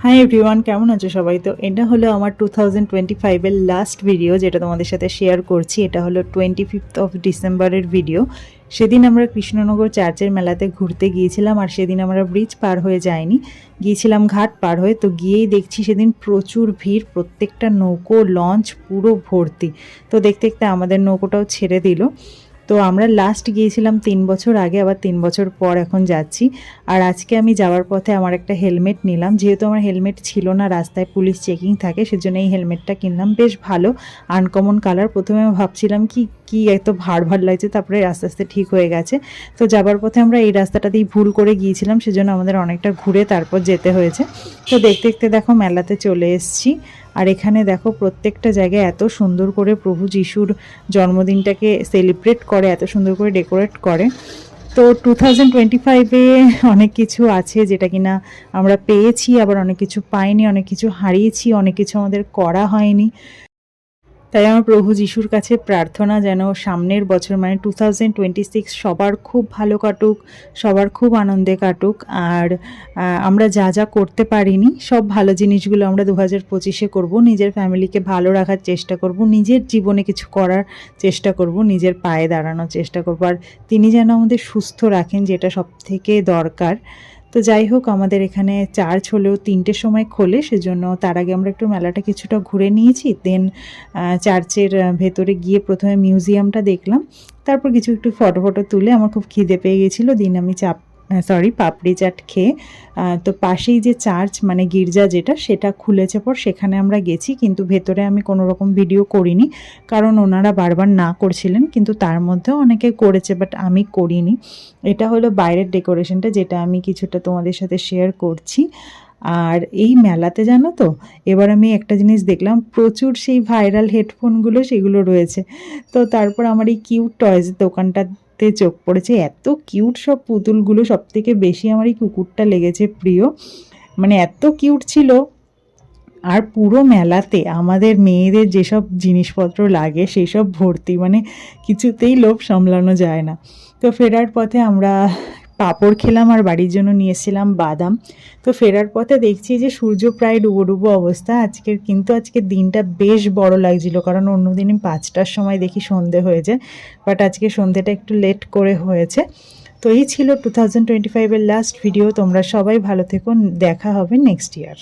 Hi everyone, কেমন আছো সবাই? তো এটা হলো আমার 2025-এর লাস্ট ভিডিও, যেটা তোমাদের সাথে শেয়ার করছি। এটা হলো 25th অফ ডিসেম্বরের ভিডিও। সেদিন আমরা কৃষ্ণনগর চার্চের মেলাতে ঘুরতে গিয়েছিলাম, আর সেদিন আমরা ব্রিজ পার হয়ে যাইনি, গিয়েছিলাম ঘাট পার হয়ে। তো গিয়েই দেখছি সেদিন প্রচুর ভিড়, প্রত্যেকটা নৌকো লঞ্চ পুরো ভর্তি। তো দেখতে দেখতে আমাদের নৌকোটাও ছেড়ে দিল। তো আমরা লাস্ট গিয়েছিলাম 3 বছর আগে, আবার 3 বছর পর এখন যাচ্ছি। আর আজকে আমি যাওয়ার পথে আমার একটা হেলমেট নিলাম, যেহেতু আমার হেলমেট ছিল না, রাস্তায় পুলিশ চেকিং থাকে, সেজন্য এই হেলমেটটা কিনলাম। বেশ ভালো, আনকমন কালার। প্রথমে আমি ভাবছিলাম কি কি এত ভার ভার লাগছে, তারপরে আস্তে আস্তে ঠিক হয়ে গেছে। তো যাবার পথে আমরা এই রাস্তাটা দিয়ে ভুল করে গিয়েছিলাম, সেজন্য আমাদের অনেকটা ঘুরে তারপর যেতে হয়েছে। তো দেখতে দেখতে দেখো মেলাতে চলে এসেছি। আর এখানে দেখো প্রত্যেকটা জায়গায় এত সুন্দর করে প্রভু যিশুর জন্মদিনটাকে সেলিব্রেট করে, এত সুন্দর করে ডেকোরেট করে। তো 2025-এ অনেক কিছু আছে যেটা কিনা আমরা পেয়েছি, আবার অনেক কিছু পাইনি, অনেক কিছু হারিয়েছি, অনেক কিছু আমাদের করা হয়নি। তাই আমার প্রভু যিশুর কাছে প্রার্থনা যেন সামনের বছর মানে 2026 সবার খুব ভালো কাটুক, সবার খুব আনন্দে কাটুক। আর আমরা যা যা করতে পারিনি সব ভালো জিনিসগুলো আমরা 2025-এ করবো। নিজের ফ্যামিলিকে ভালো রাখার চেষ্টা করব, নিজের জীবনে কিছু করার চেষ্টা করব, নিজের পায়ে দাঁড়ানোর চেষ্টা করব। আর তিনি যেন আমাদের সুস্থ রাখেন, যেটা সবথেকে দরকার। তো যাই হোক, আমাদের এখানে চার্চ হলেও 3টের সময় খোলে, সেজন্য তার আগে আমরা একটু মেলাটা কিছুটা ঘুরে নিয়েছি। দেন চার্চের ভেতরে গিয়ে প্রথমে মিউজিয়ামটা দেখলাম, তারপর কিছু একটু ফটো তুলে আমার খুব খিদে পেয়ে গেছিলো। দিন আমি পাপড়ি চাট খেয়ে তো পাশেই যে চার্চ মানে গির্জা যেটা, সেটা খুলেছে পর সেখানে আমরা গেছি। কিন্তু ভেতরে আমি কোনো রকম ভিডিও করিনি, কারণ ওনারা বারবার না করছিলেন, কিন্তু তার মধ্যেও অনেকে করেছে, বাট আমি করিনি। এটা হলো বাইরের ডেকোরেশনটা, যেটা আমি কিছুটা তোমাদের সাথে শেয়ার করছি। আর এই মেলাতে জানো তো, এবার আমি একটা জিনিস দেখলাম, প্রচুর সেই ভাইরাল হেডফোনগুলো সেগুলো রয়েছে। তো তারপর আমার এই কিউট টয়েস দোকানটাতে চোখ পড়েছে, এত কিউট সব পুতুলগুলো। সব থেকে বেশি আমার এই কুকুরটা লেগেছে প্রিয়, মানে এত কিউট ছিল। আর পুরো মেলাতে আমাদের মেয়েদের যেসব জিনিসপত্র লাগে সেই সব ভর্তি, মানে কিছুতেই লোভ সামলানো যায় না। তো ফেরার পথে আমরা পাঁপড় খেলাম, আর বাড়ির জন্য নিয়ে এসেছিলাম বাদাম। তো ফেরার পথে দেখছি যে সূর্য প্রায় ডুবো ডুবো অবস্থা আজকের, কিন্তু আজকের দিনটা বেশ বড় লাগছিল, কারণ অন্যদিনই 5টার সময় দেখি সন্ধে হয়ে যায়, বাট আজকে সন্ধেটা একটু লেট করে হয়েছে। তো এই ছিল 2025-এর লাস্ট ভিডিও। তোমরা সবাই ভালো থেকো, দেখা হবে নেক্সট ইয়ার।